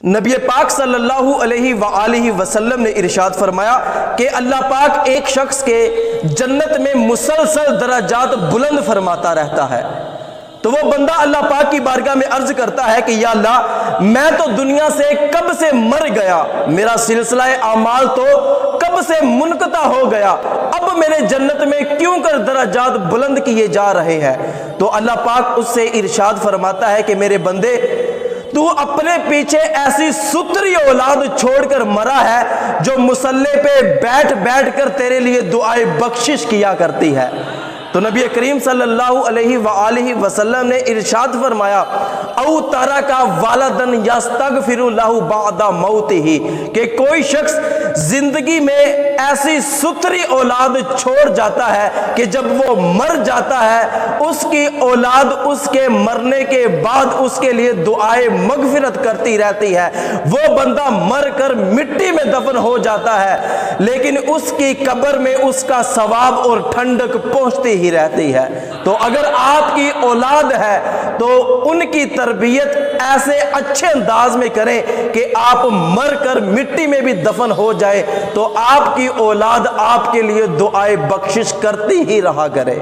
نبی پاک صلی اللہ علیہ وآلہ وسلم نے ارشاد فرمایا کہ اللہ پاک ایک شخص کے جنت میں مسلسل درجات بلند فرماتا رہتا ہے۔ تو وہ بندہ اللہ پاک کی بارگاہ میں عرض کرتا ہے کہ یا اللہ، میں تو دنیا سے کب سے مر گیا، میرا سلسلہ اعمال تو کب سے منقطع ہو گیا، اب میرے جنت میں کیوں کر درجات بلند کیے جا رہے ہیں؟ تو اللہ پاک اس سے ارشاد فرماتا ہے کہ میرے بندے، تو اپنے پیچھے ایسی ستری اولاد چھوڑ کر مرا ہے جو مصلی پہ بیٹھ بیٹھ کر تیرے لیے دعائے بخشش کیا کرتی ہے۔ تو نبی کریم صلی اللہ علیہ وآلہ وسلم نے ارشاد فرمایا او ترک والدن یستغفر لہ بعد موتہ، کہ کوئی شخص زندگی میں ایسی ستری اولاد چھوڑ جاتا ہے کہ جب وہ مر جاتا ہے اس کی اولاد اس کے مرنے کے بعد اس کے لیے دعائے مغفرت کرتی رہتی ہے۔ وہ بندہ مر کر مٹی میں دفن ہو جاتا ہے لیکن اس کی قبر میں اس کا ثواب اور ٹھنڈک پہنچتی ہی رہتی ہے۔ تو اگر آپ کی اولاد ہے تو ان کی تربیت ایسے اچھے انداز میں کریں کہ آپ مر کر مٹی میں بھی دفن ہو جائے تو آپ کی اولاد آپ کے لیے دعائے بخشش کرتی ہی رہا کرے۔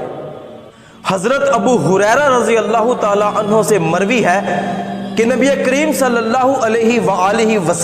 حضرت ابو ہریرہ رضی اللہ تعالی عنہ سے مروی ہے کہ نبی کریم صلی اللہ علیہ وآلہ وسلم